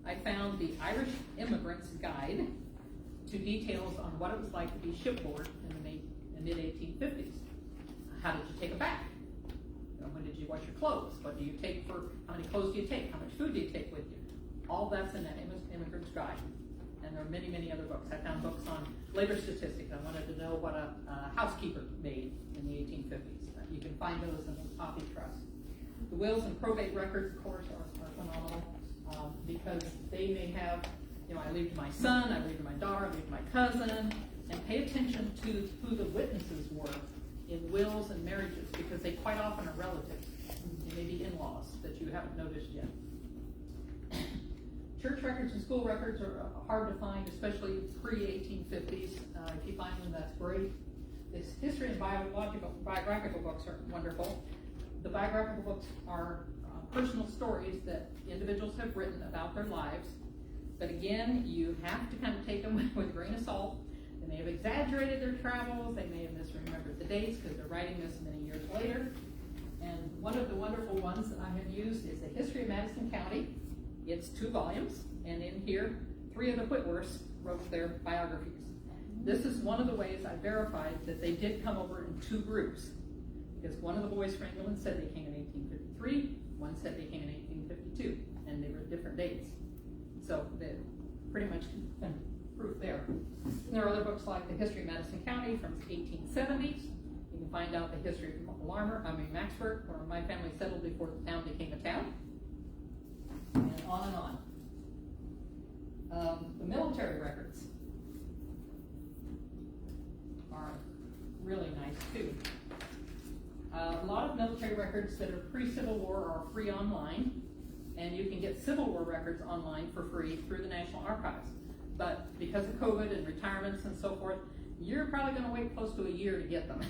I found the Irish Immigrant's Guide to details on what it was like to be shipboard in the mid-1850s. How did you take a bath? When did you wash your clothes? What do you take how many clothes do you take? How much food do you take with you? All that's in that Immigrant's Guide. And there are many, many other books. I found books on labor statistics. I wanted to know what a housekeeper made in the 1850s. You can find those in the Happy Trust. The wills and probate records, of course, are phenomenal because they may have, I leave to my son, I leave to my daughter, I leave to my cousin, and pay attention to who the witnesses were in wills and marriages, because they quite often are relatives. They may be in-laws that you haven't noticed yet. Church records and school records are hard to find, especially pre-1850s. If you find them, that's great. This history and biographical books are wonderful. The biographical books are personal stories that individuals have written about their lives. But again, you have to kind of take them with a grain of salt. They may have exaggerated their travels. They may have misremembered the dates because they're writing this many years later. And one of the wonderful ones that I have used is the History of Madison County. It's 2 volumes, and in here, 3 of the Whitworths wrote their biographies. This is one of the ways I verified that they did come over in 2 groups, because one of the boys from England said they came in 1853, one said they came in 1852, and they were different dates. So they pretty much proof there. And there are other books like the History of Madison County from the 1870s. You can find out the history of Maxburg, where my family settled before the town became a town. And on and on. The military records are really nice too. A lot of military records that are pre-Civil War are free online, and you can get Civil War records online for free through the National Archives. But because of COVID and retirements and so forth, you're probably going to wait close to a year to get them.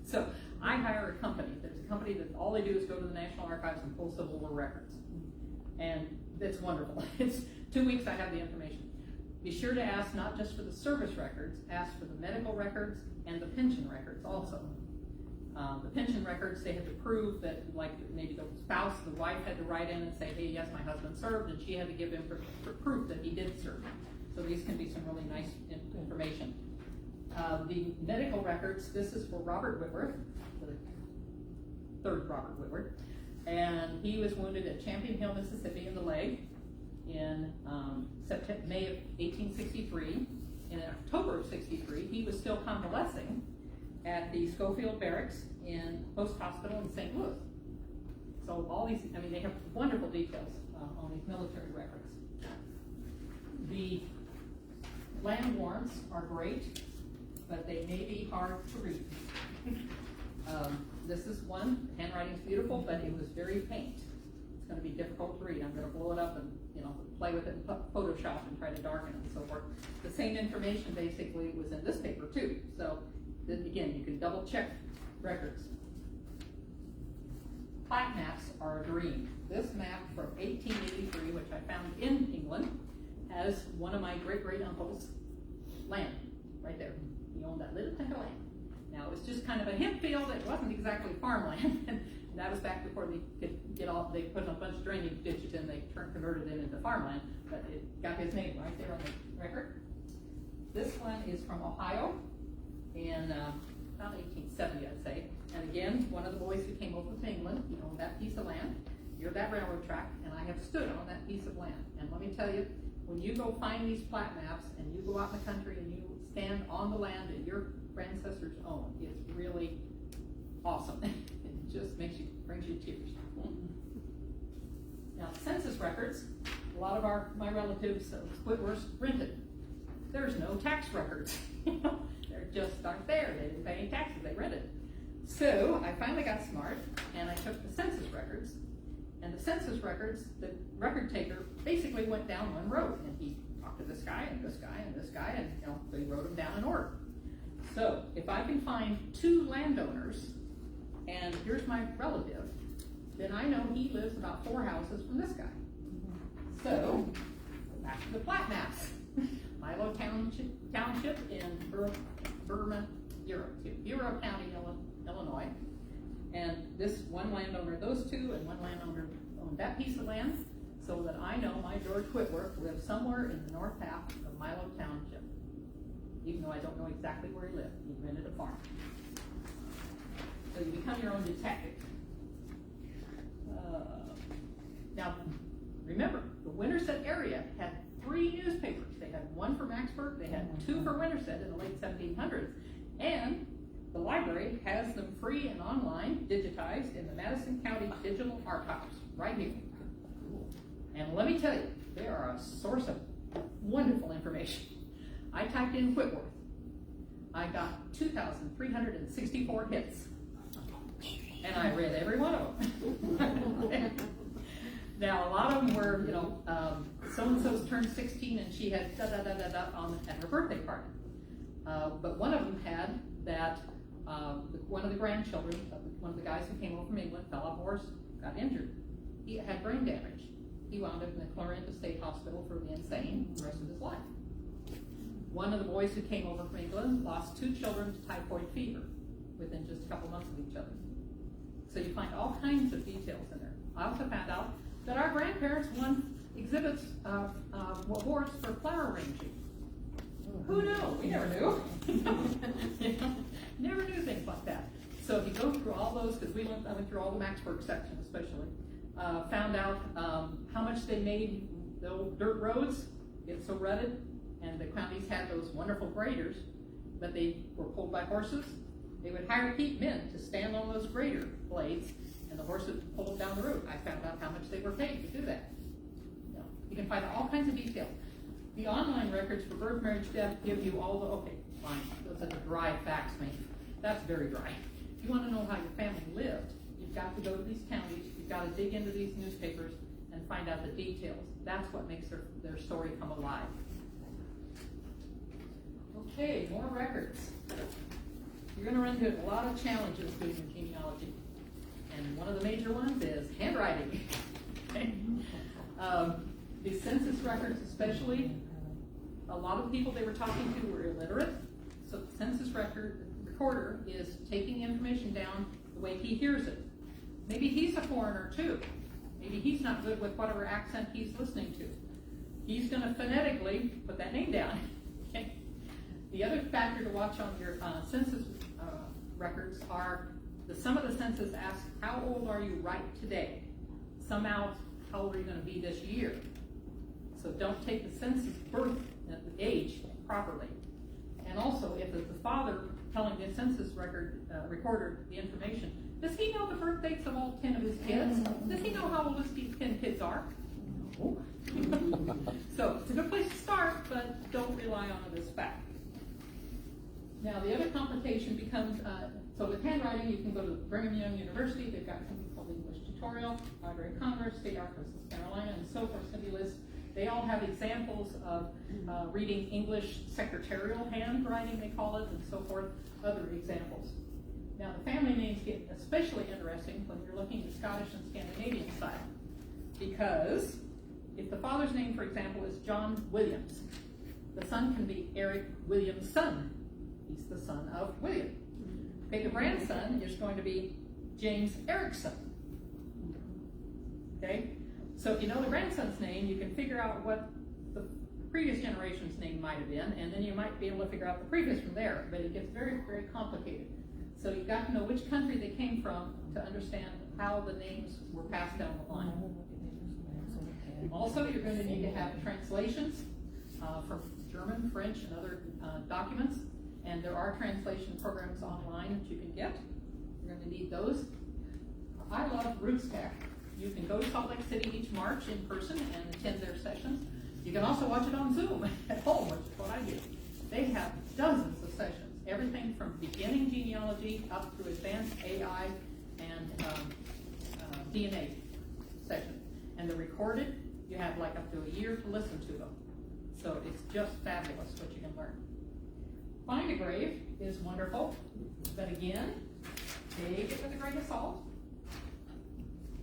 So I hire a company. There's a company that all they do is go to the National Archives and pull Civil War records. And it's wonderful. It's 2 weeks I have the information. Be sure to ask not just for the service records, ask for the medical records and the pension records also. The pension records, they had to prove that, like maybe the spouse, the wife had to write in and say, hey, yes, my husband served, and she had to give him for proof that he did serve. So these can be some really nice information. The medical records, this is for Robert Whitworth, the third Robert Whitworth. And he was wounded at Champion Hill, Mississippi in the leg in May of 1863. In October of 63, he was still convalescing at the Schofield Barracks in Post Hospital in St. Louis. So all these, they have wonderful details on these military records. The land warrants are great, but they may be hard to read. This is one, handwriting's beautiful, but it was very faint. It's gonna be difficult to read. I'm gonna blow it up and, play with it in Photoshop and try to darken it and so forth. The same information basically was in this paper too. So, then again, you can double check records. Plat maps are a dream. This map from 1883, which I found in England, has one of my great-great-uncle's land right there. He owned that little tender land. Now, it was just kind of a hemp field. It wasn't exactly farmland. And that was back before they could they put a bunch of drainage ditches in, they converted it into farmland, but it got his name right there on the record. This one is from Ohio in about 1870, I'd say. And again, one of the boys who came over from England, he owned that piece of land, near that railroad track, and I have stood on that piece of land. And let me tell you, when you go find these plat maps and you go out in the country and you stand on the land that your ancestors own, it's really awesome. It just brings you tears. Now, census records, a lot of my relatives of Whitworth rented. There's no tax records. They're just aren't there. They didn't pay any taxes, they rented. So I finally got smart and I took the census records. And the census records, the record taker basically went down one road and he talked to this guy and this guy and this guy and they wrote them down in order. So if I can find 2 landowners and here's my relative, then I know he lives about 4 houses from this guy. So back to the plat maps. Milo Township in Bureau County, Illinois. And this one landowner, those 2, and one landowner owned that piece of land, so that I know my George Whitworth lives somewhere in the north half of Milo Township. Even though I don't know exactly where he lived, he rented a farm. So you become your own detective. Now, remember, the Winterset area had 3 newspapers. They had one for Maxburg, they had 2 for Winterset in the late 1700s, and the library has them free and online, digitized in the Madison County Digital Archives, right here. And let me tell you, they are a source of wonderful information. I typed in Whitworth. I got 2,364 hits. And I read every one of them. Now, a lot of them were, so-and-so's turned 16 and she had da-da-da-da-da at her birthday party. But one of them had that one of the grandchildren, one of the guys who came over from England, fell off a horse, got injured. He had brain damage. He wound up in the Clarinda State Hospital for the insane the rest of his life. One of the boys who came over from England lost 2 children to typhoid fever within just a couple months of each other. So you find all kinds of details in there. I also found out that our grandparents won exhibits awards for flower arranging. Who knew? We never knew. Never knew things like that. So if you go through all those, because I went through all the Maxburg section especially, found out how much they made the old dirt roads get so rutted, and the counties had those wonderful graders, but they were pulled by horses. They would hire men to stand on those grader blades, and the horses pulled down the road. I found out how much they were paid to do that. You can find all kinds of details. The online records for birth, marriage, death give you all the, okay, fine, those are the dry facts, maybe. That's very dry. If you want to know how your family lived, you've got to go to these counties, you've got to dig into these newspapers and find out the details. That's what makes their story come alive. Okay, more records. You're going to run into a lot of challenges doing your genealogy. And one of the major ones is handwriting. Okay. The census records especially, a lot of people they were talking to were illiterate. So the census recorder is taking information down the way he hears it. Maybe he's a foreigner too. Maybe he's not good with whatever accent he's listening to. He's going to phonetically put that name down. Okay. The other factor to watch on your census records are some of the census asks, how old are you right today? Some out, how old are you going to be this year? So don't take the census birth age properly. And also, if it's the father telling the census recorder the information, does he know the birth dates of all 10 of his kids? Does he know how old his 10 kids are? No. So it's a good place to start, but don't rely on it as fact. Now the other complication becomes So with handwriting, you can go to Brigham Young University. They've got something called English Tutorial, Library of Congress, State Archives of South Carolina, and so forth. List. They all have examples of reading English secretarial handwriting, they call it, and so forth, other examples. Now the family names get especially interesting when you're looking at Scottish and Scandinavian style, because if the father's name, for example, is John Williams, the son can be Eric Williamson. He's the son of William. Okay, the grandson is going to be James Erickson. Okay, so if you know the grandson's name, you can figure out what the previous generation's name might have been, and then you might be able to figure out the previous from there, but it gets very, very complicated. So you've got to know which country they came from to understand how the names were passed down the line. Also, you're going to need to have translations from German, French, and other documents, and there are translation programs online that you can get. You're going to need those. I love RootsTech. You can go to Salt Lake City each March in person and attend their sessions. You can also watch it on Zoom at home, which is what I do. They have dozens of sessions, everything from beginning genealogy up through advanced AI and DNA sessions. And they're recorded. You have like up to a year to listen to them. So it's just fabulous what you can learn. Find a Grave is wonderful, but again, take it with a grain of salt,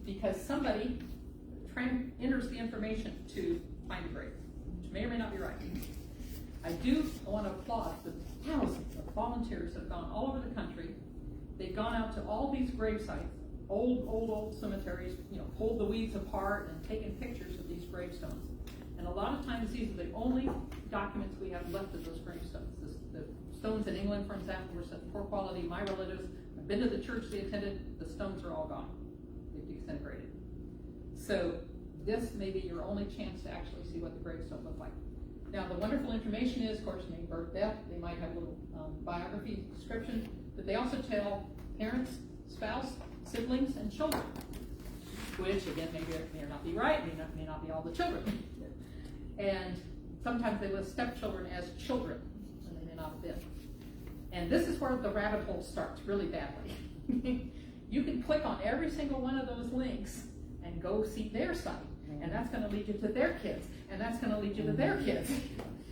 because somebody enters the information to find a grave, which may or may not be right. I do want to applaud the thousands of volunteers that have gone all over the country. They've gone out to all these grave sites, old cemeteries, pulled the weeds apart and taken pictures of these gravestones. And a lot of times these are the only documents we have left of those gravestones. The stones in England, for example, were such poor quality. My relatives, I've been to the church they attended, the stones are all gone. They've disintegrated. So this may be your only chance to actually see what the gravestone looked like. Now the wonderful information is, of course, name, birth, death. They might have a little biography description, but they also tell parents, spouse, siblings, and children, which again may or not be right, may not be all the children. And sometimes they list stepchildren as children, and they may not have been. And this is where the rabbit hole starts really badly. You can click on every single one of those links and go see their site, and that's going to lead you to their kids, and that's going to lead you to their kids.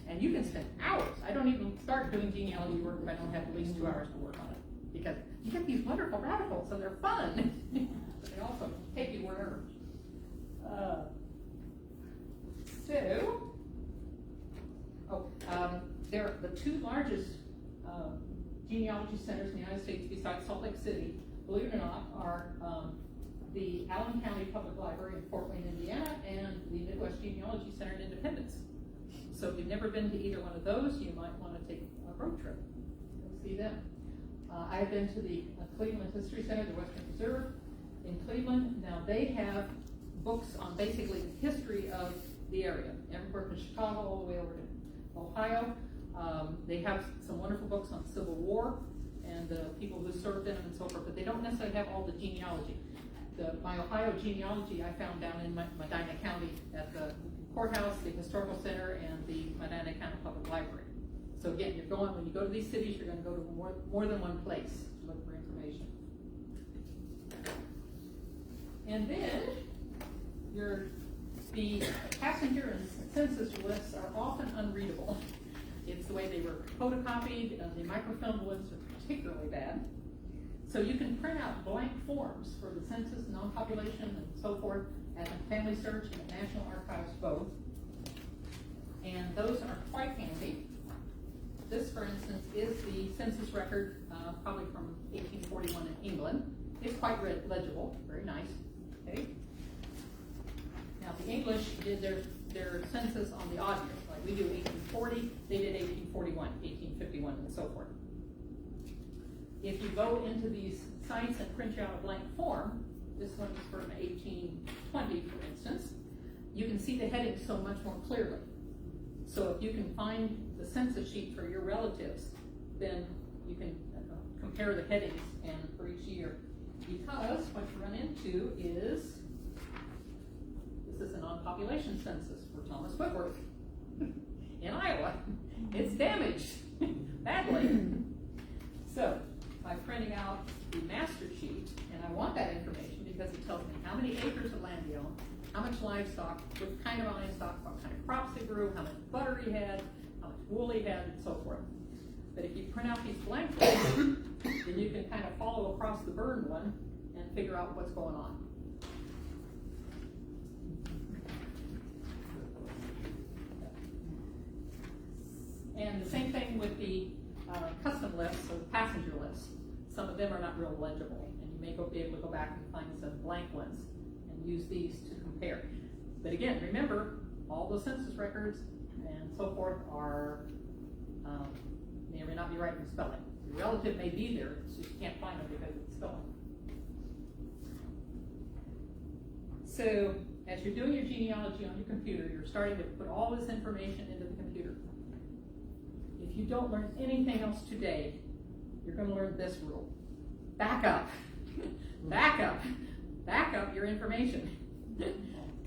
And you can spend hours. I don't even start doing genealogy work if I don't have at least 2 hours to work on it, because you get these wonderful rabbit holes, so they're fun, but they also take you wherever. They're the 2 largest genealogy centers in the United States besides Salt Lake City, believe it or not, are the Allen County Public Library in Fort Wayne, Indiana, and the Midwest Genealogy Center in Independence. So if you've never been to either one of those, you might want to take a road trip. Go see them. I've been to the Cleveland History Center, the Western Reserve in Cleveland. Now they have books on basically the history of the area, everywhere from Chicago all the way over to Ohio. They have some wonderful books on Civil War and the people who served in them and so forth, but they don't necessarily have all the genealogy. My Ohio genealogy I found down in Medina County at the courthouse, the historical center, and the Medina County Public Library. So again, when you go to these cities, you're going to go to more than one place to look for information. And then the passenger and census lists are often unreadable. It's the way they were photocopied. The microfilm ones are particularly bad. So you can print out blank forms for the census, non-population, and so forth at the Family Search and the National Archives both. And those are quite handy. This, for instance, is the census record, probably from 1841 in England. It's quite legible, very nice. Okay. Now the English did their census on the odd years, like we do 1840, they did 1841, 1851, and so forth. If you go into these sites and print out a blank form, this one is from 1820, for instance, you can see the headings so much more clearly. So if you can find the census sheet for your relatives, then you can compare the headings and for each year. Because what you run into is, this is a non-population census for Thomas Whitworth in Iowa. It's damaged badly. So by printing out the master sheet, and I want that information because it tells me how many acres of land he owned, how much livestock, what kind of livestock, what kind of crops he grew, how much butter he had, how much wool he had, and so forth. But if you print out these blank ones, then you can kind of follow across the burned one and figure out what's going on. And the same thing with the custom lists or the passenger lists. Some of them are not real legible, and you may be able to go back and find some blank ones and use these to compare. But again, remember, all the census records and so forth are may or may not be right in spelling. The relative may be there, so you can't find them because it's spelling. So as you're doing your genealogy on your computer, you're starting to put all this information into the computer. If you don't learn anything else today, you're going to learn this rule. Back up. Back up. Back up your information.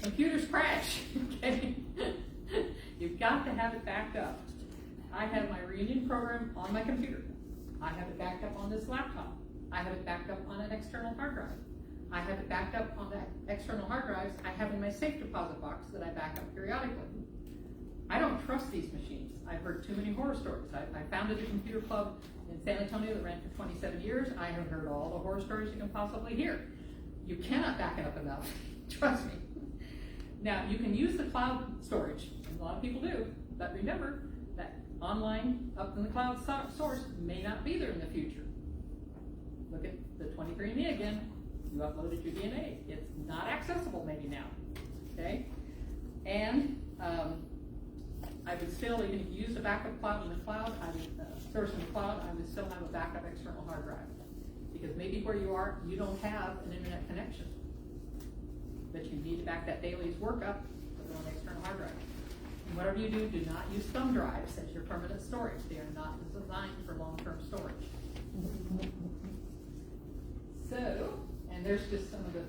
Computers crash. Okay? You've got to have it backed up. I have my reunion program on my computer. I have it backed up on this laptop. I have it backed up on an external hard drive. I have it backed up on that external hard drives I have in my safe deposit box that I back up periodically. I don't trust these machines. I've heard too many horror stories. I founded a computer club in San Antonio that ran for 27 years. I have heard all the horror stories you can possibly hear. You cannot back it up enough. Trust me. Now, you can use the cloud storage, and a lot of people do, but remember that online, up in the cloud source may not be there in the future. Look at the 23andMe again. You uploaded your DNA. It's not accessible maybe now, okay? And I would still, even if you use a backup cloud in the cloud, I would source in the cloud, I would still have a backup external hard drive. Because maybe where you are, you don't have an internet connection. But you need to back that daily's work up with an external hard drive. And whatever you do, do not use thumb drives as your permanent storage. They are not designed for long-term storage. So, and there's just some of the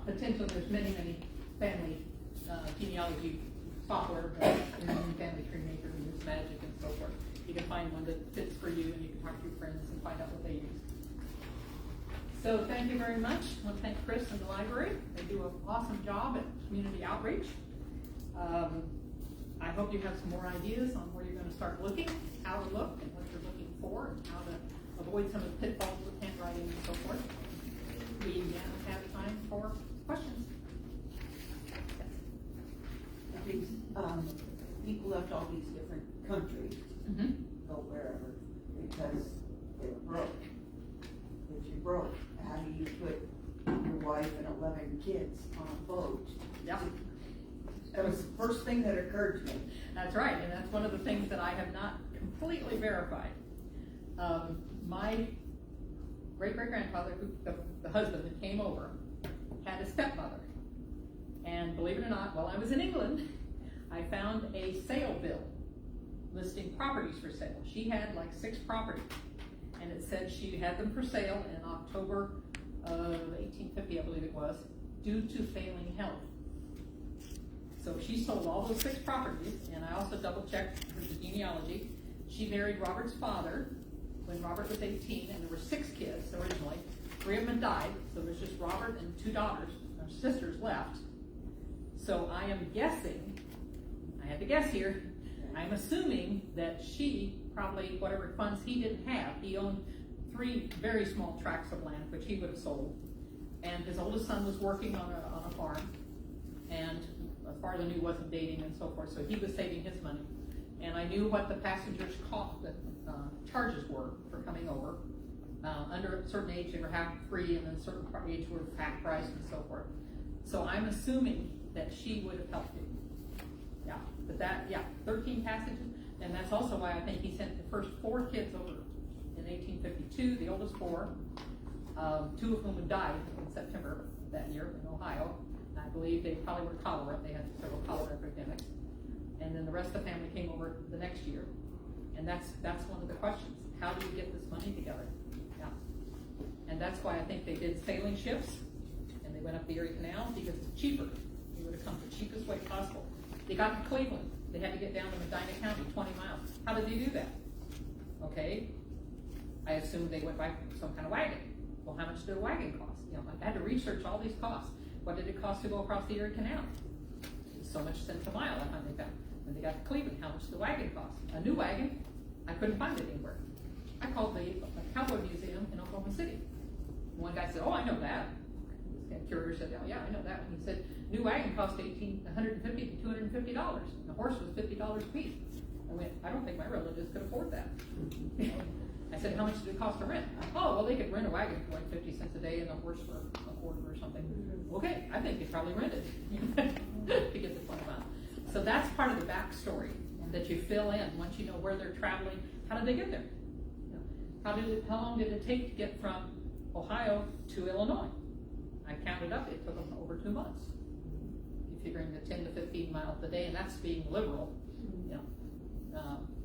potential, there's many, many family genealogy software, family tree maker, and magic, and so forth. You can find one that fits for you, and you can talk to your friends and find out what they use. So thank you very much. I want to thank Chris and the library. They do an awesome job at community outreach. I hope you have some more ideas on where you're going to start looking, how to look, and what you're looking for, and how to avoid some of the pitfalls with handwriting and so forth. We now have time for questions. These people left all these different countries, go wherever, because they were broke. If you're broke, how do you put your wife and 11 kids on a boat? Yep. That was the first thing that occurred to me. That's right, and that's one of the things that I have not completely verified. My great-great-grandfather, the husband that came over, had a stepmother. And believe it or not, while I was in England, I found a sale bill listing properties for sale. She had like 6 properties, and it said she had them for sale in October of 1850, I believe it was, due to failing health. So she sold all those 6 properties, and I also double-checked her genealogy. She married Robert's father when Robert was 18, and there were 6 kids originally. 3 of them had died, so there's just Robert and 2 daughters, or sisters left. So I am guessing, I had to guess here, I'm assuming that she probably, whatever funds he didn't have, he owned 3 very small tracts of land, which he would have sold. And his oldest son was working on a farm, and as far as I knew, wasn't dating and so forth, so he was saving his money. And I knew what the passengers' charges were for coming over. Under a certain age, they were half free, and then a certain age were half price and so forth. So I'm assuming that she would have helped you. Yeah, but 13 passages, and that's also why I think he sent the first 4 kids over in 1852, the oldest 4, 2 of whom had died in September that year in Ohio. I believe they probably were cholera. They had several cholera epidemics. And then the rest of the family came over the next year. And that's one of the questions. How do you get this money together? Yeah. And that's why I think they did sailing ships, and they went up the Erie Canal because it's cheaper. They would have come the cheapest way possible. They got to Cleveland. They had to get down to Medina County, 20 miles. How did they do that? Okay. I assumed they went by some kind of wagon. Well, how much did a wagon cost? You know, I had to research all these costs. What did it cost to go across the Erie Canal? So much cents a mile, I finally found. When they got to Cleveland, how much did the wagon cost? A new wagon, I couldn't find it anywhere. I called the Cowboy Museum in Oklahoma City. One guy said, oh, I know that. The curator said, oh, yeah, I know that. And he said, new wagon cost $150 to $250. And the horse was $50 a piece. I went, I don't think my relatives could afford that. I said, how much did it cost to rent? Oh, well, they could rent a wagon for like 50 cents a day and a horse for a quarter or something. Okay, I think they probably rented to get the full amount. So that's part of the backstory that you fill in once you know where they're traveling. How did they get there? You know, how long did it take to get from Ohio to Illinois? I counted up, it took them over 2 months. You're figuring the 10 to 15 miles a day, and that's being liberal. You know.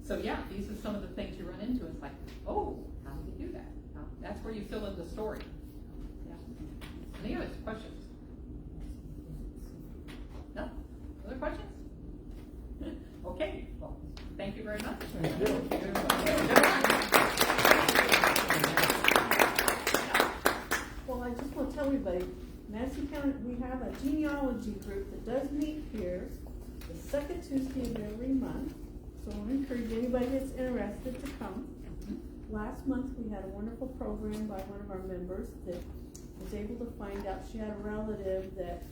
So yeah, these are some of the things you run into. It's like, oh, how did you do that? That's where you fill in the story. Yeah. Any other questions? No? Other questions? Okay. Well, thank you very much. Thank you. Well, I just want to tell everybody, Madison County, we have a genealogy group that does meet here the second Tuesday of every month. So I want to encourage anybody that's interested to come. Last month, we had a wonderful program by one of our members that was able to find out she had a relative that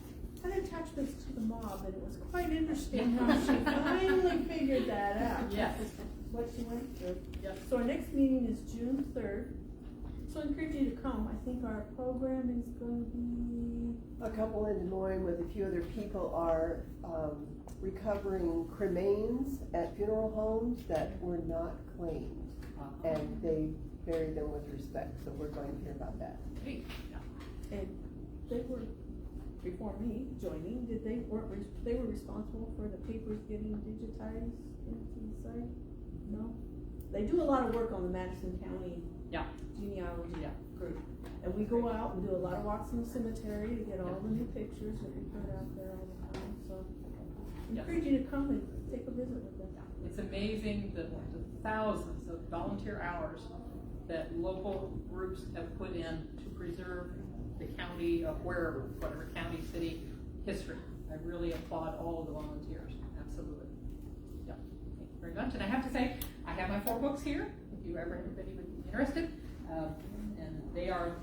had attachments to the mob, and it was quite interesting how she finally figured that out. Yes. What she went through. Yes. So our next meeting is June 3rd. So I encourage you to come. I think our program is going to be... A couple in Des Moines with a few other people are recovering cremains at funeral homes that were not claimed. And they buried them with respect, so we're going to hear about that. Great. Yeah. And they were, before me joining, they were responsible for the papers getting digitized into the site? No? They do a lot of work on the Madison County genealogy group. And we go out and do a lot of walks in the cemetery to get all the new pictures that we put out there all the time. So I encourage you to come and take a visit with us. It's amazing the thousands of volunteer hours that local groups have put in to preserve the county of wherever, whatever county, city history. I really applaud all of the volunteers. Absolutely. Yeah. Thank you very much. And I have to say, I have my 4 books here, if you ever anybody would be interested. And they are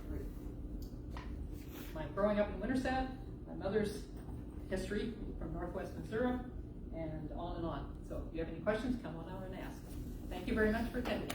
my growing up in Winterset, my mother's history from Northwest Missouri, and on and on. So if you have any questions, come on out and ask. Thank you very much for attending.